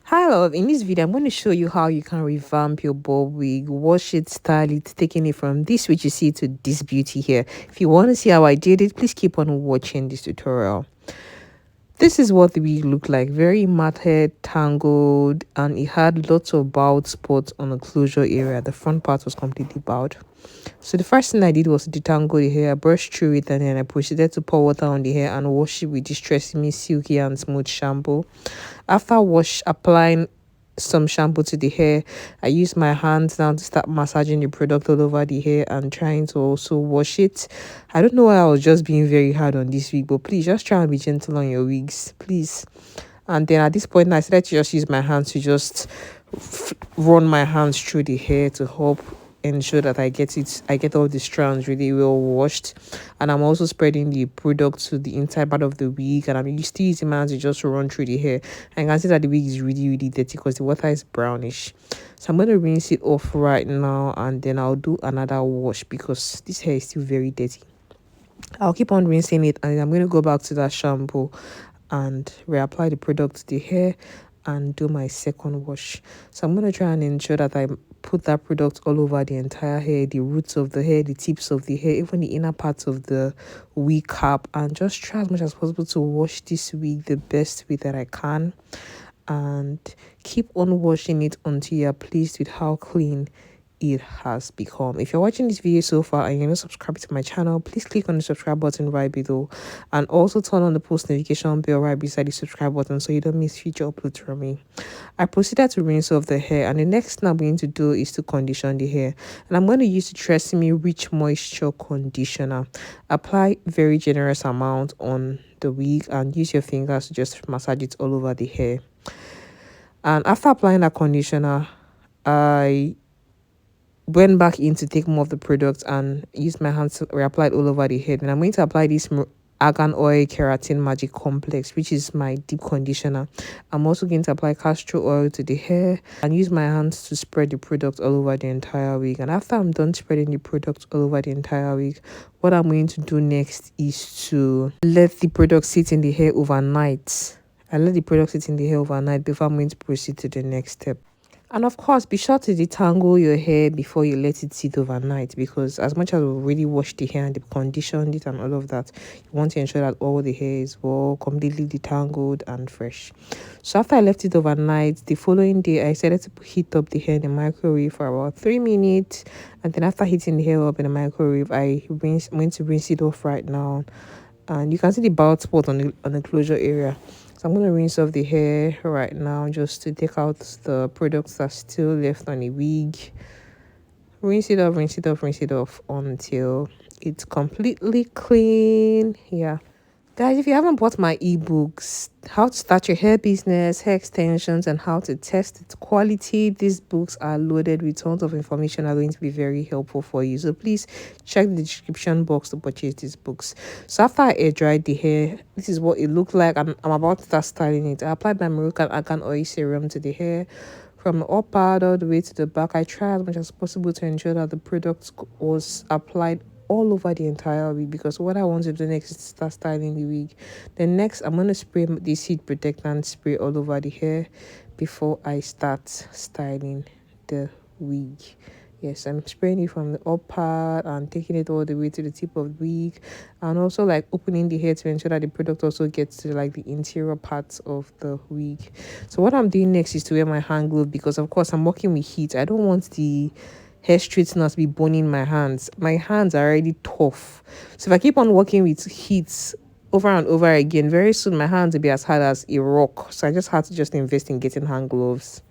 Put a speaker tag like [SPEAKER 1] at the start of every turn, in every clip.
[SPEAKER 1] Hi love, in this video I'm going to show you how you can revamp your bob wig, wash it, style it, taking it from this which you see to this beauty here. If you want to see how I did it, please keep on watching this tutorial. This is what the wig looked like, very matted, tangled, and it had lots of bowed spots on the closure area. The front part was completely bowed. So the first thing I did was to detangle the hair. I brushed through it and then I proceeded to pour water on the hair and wash it with this Tresemme silky and smooth shampoo. After applying some shampoo to the hair, I used my hands now to start massaging the product all over the hair and trying to also wash it. I don't know why I was just being very hard on this wig, but please just try and be gentle on your wigs, please. And then at this point I started to just use my hands to just run my hands through the hair to help ensure that I get all the strands really well washed. And I'm also spreading the product to the inside part of the wig, and I'm still using my hands to just run through the hair. And I can see that the wig is really dirty because the water is brownish. So I'm going to rinse it off right now, and then I'll do another wash because this hair is still very dirty. I'll keep on rinsing it, and then I'm going to go back to that shampoo and reapply the product to the hair and do my second wash. So I'm going to try and ensure that I put that product all over the entire hair, the roots of the hair, the tips of the hair, even the inner parts of the wig cap, and just try as much as possible to wash this wig the best way that I can, and keep on washing it until you're pleased with how clean it has become. If you're watching this video so far and you're not subscribed to my channel, please click on the subscribe button right below, and also turn on the post notification bell right beside the subscribe button so you don't miss future uploads from me. I proceeded to rinse off the hair, and the next thing I'm going to do is to condition the hair, and I'm going to use the Tresemme Rich Moisture Conditioner. Apply very generous amount on the wig and use your fingers to just massage it all over the hair. And after applying that conditioner, I went back in to take more of the product and used my hands to reapply it all over the head. And I'm going to apply this argan oil keratin magic complex, which is my deep conditioner. I'm also going to apply castor oil to the hair and use my hands to spread the product all over the entire wig. And after I'm done spreading the product all over the entire wig, what I'm going to do next is to let the product sit in the hair overnight. I let the product sit in the hair overnight before I'm going to proceed to the next step. And of course, be sure to detangle your hair before you let it sit overnight, because as much as we really wash the hair and they conditioned it and all of that, you want to ensure that all the hair is well completely detangled and fresh. So after I left it overnight, the following day I started to heat up the hair in the microwave for about 3 minutes, and then after heating the hair up in the microwave, I'm going to rinse it off right now. And you can see the bald spot on the closure area. So I'm going to rinse off the hair right now just to take out the products that's still left on the wig. Rinse it off until it's completely clean. Yeah. Guys, if you haven't bought my ebooks, how to start your hair business, hair extensions, and how to test its quality, these books are loaded with tons of information that are going to be very helpful for you. So please check the description box to purchase these books. So after I air dried the hair, this is what it looked like. I'm about to start styling it. I applied my Moroccan Argan Oil Serum to the hair. From the up part all the way to the back, I tried as much as possible to ensure that the product was applied all over the entire wig, because what I want to do next is start styling the wig. Then next, I'm going to spray this heat protectant spray all over the hair before I start styling the wig. Yes, I'm spraying it from the up part and taking it all the way to the tip of the wig, and also like opening the hair to ensure that the product also gets to like the interior parts of the wig. So what I'm doing next is to wear my hand glove, because of course I'm working with heat. I don't want the hair straightener to be burning my hands. My hands are already tough, so if I keep on working with heat over and over again, very soon my hands will be as hard as a rock. So I just had to just invest in getting hand gloves.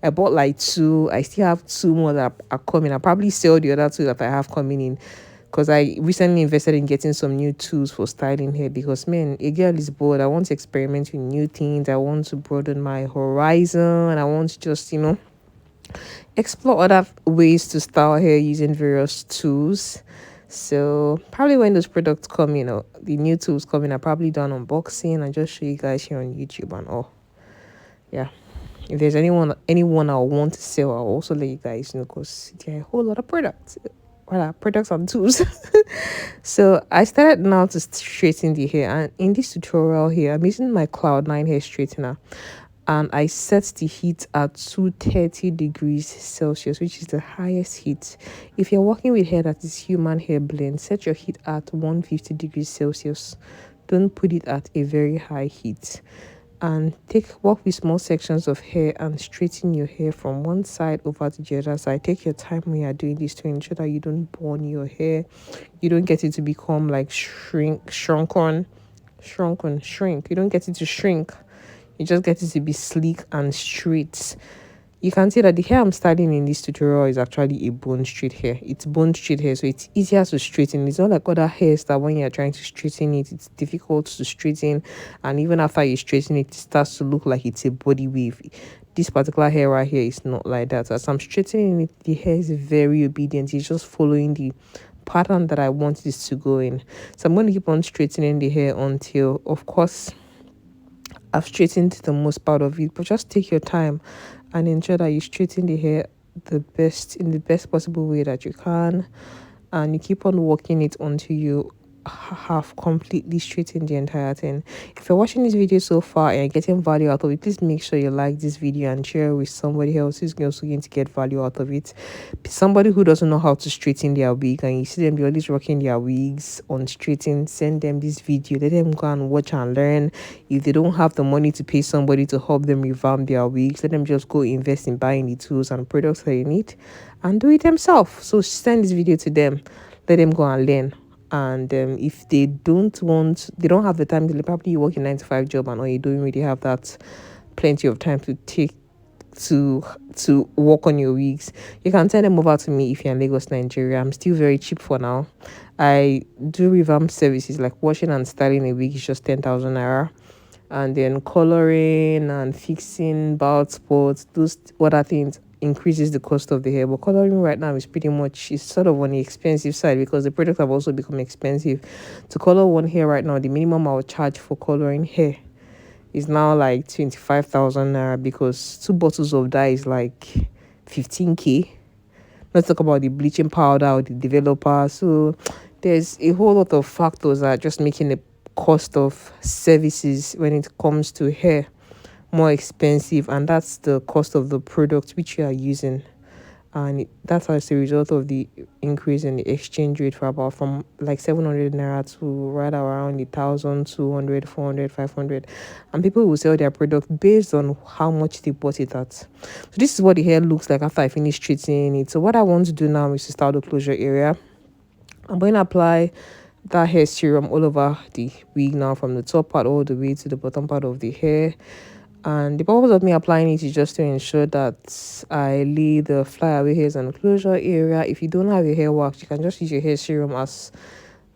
[SPEAKER 1] I bought like 2. I still have 2 more that are coming. I'll probably sell the other 2 that I have coming in, because I recently invested in getting some new tools for styling hair, because man, a girl is bored. I want to experiment with new things. I want to broaden my horizon, and I want to just explore other ways to style hair using various tools. So probably when those products come, the new tools coming, I'll probably done unboxing and just show you guys here on YouTube and all. Yeah, if there's anyone I want to sell, I'll also let you guys know, because there are a whole lot of products, products and tools. So I started now to straighten the hair, and in this tutorial here I'm using my Cloud9 hair straightener. and I set the heat at 230 degrees Celsius, which is the highest heat. If you're working with hair that is human hair blend, set your heat at 150 degrees Celsius. Don't put it at a very high heat. And work with small sections of hair and straighten your hair from one side over to the other side. Take your time when you're doing this to ensure that you don't burn your hair. You don't get it to become like shrink. You don't get it to shrink. You just get it to be sleek and straight. You can see that the hair I'm styling in this tutorial is actually a bone straight hair. It's bone straight hair, so it's easier to straighten. It's not like other hairs that when you're trying to straighten it, it's difficult to straighten, and even after you straighten it, it starts to look like it's a body wave. This particular hair right here is not like that. As I'm straightening it, the hair is very obedient. It's just following the pattern that I want this to go in. So I'm going to keep on straightening the hair until, of course, I've straightened the most part of it, but just take your time and ensure that you straighten the hair in the best possible way that you can, and you keep on working it until you have completely straightened the entire thing. If you're watching this video so far and you're getting value out of it, please make sure you like this video and share it with somebody else who's also going to get value out of it. Somebody who doesn't know how to straighten their wig and you see them, they're always rocking their wigs on straighten, send them this video, let them go and watch and learn. If they don't have the money to pay somebody to help them revamp their wigs, let them just go invest in buying the tools and products that they need and do it themselves. So send this video to them, let them go and learn. And if they don't have the time, they probably work a 9 to 5 job, and or you don't really have that plenty of time to take to work on your wigs, you can send them over to me. If you're in Lagos, Nigeria, I'm still very cheap for now. I do revamp services like washing and styling a wig is just 10,000 naira, and then coloring and fixing bald spots, those other things increases the cost of the hair. But coloring right now is pretty much, it's sort of on the expensive side because the products have also become expensive. To color one hair right now, the minimum I would charge for coloring hair is now like 25,000 naira, because 2 bottles of dye is like 15k. Let's talk about the bleaching powder or the developer. So there's a whole lot of factors that are just making the cost of services when it comes to hair more expensive, and that's the cost of the product which you are using. And that's as a result of the increase in the exchange rate from like 700 naira to right around 1,200, 400, 500. And people will sell their product based on how much they bought it at. So this is what the hair looks like after I finish treating it. So what I want to do now is to start the closure area. I'm going to apply that hair serum all over the wig now, from the top part all the way to the bottom part of the hair. And the purpose of me applying it is just to ensure that I lay the flyaway hairs on the closure area. If you don't have your hair wax, you can just use your hair serum as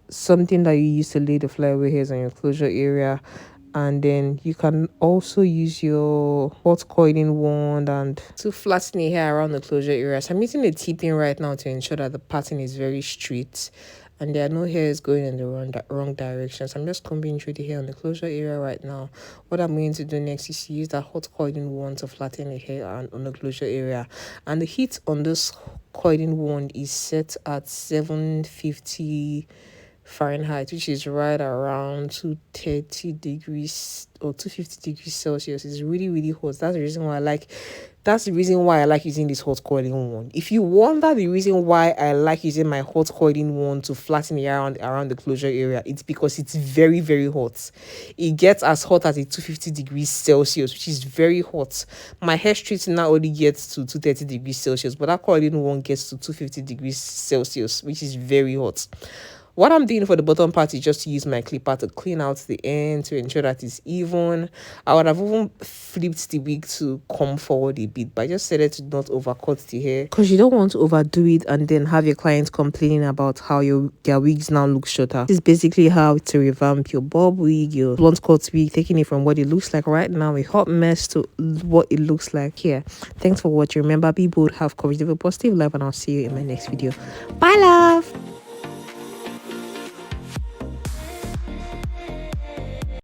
[SPEAKER 1] something that you use to lay the flyaway hairs on your closure area. And then you can also use your hot coiling wand and to flatten the hair around the closure area. So I'm using the T-pin right now to ensure that the pattern is very straight and there are no hairs going in the wrong direction. So I'm just combing through the hair on the closure area right now. What I'm going to do next is to use that hot coiling wand to flatten the hair on the closure area. And the heat on this coiling wand is set at 750 Fahrenheit, which is right around 230 degrees or 250 degrees Celsius. It's really, really hot. That's the reason why I like using this hot coiling wand. If you wonder the reason why I like using my hot coiling wand to flatten the around the closure area, it's because it's very, very hot. It gets as hot as a 250 degrees Celsius, which is very hot. My hair straightener now only gets to 230 degrees Celsius, but that coiling wand gets to 250 degrees Celsius, which is very hot. What I'm doing for the bottom part is just to use my clipper to clean out the end to ensure that it's even. I would have even flipped the wig to come forward a bit, but I just said it to not overcut the hair, because you don't want to overdo it and then have your clients complaining about how their wigs now look shorter. This is basically how to revamp your bob wig, your blunt cut wig, taking it from what it looks like right now, a hot mess, to what it looks like here. Thanks for watching. Remember, be bold, have courage, live a positive life, and I'll see you in my next video. Bye, love.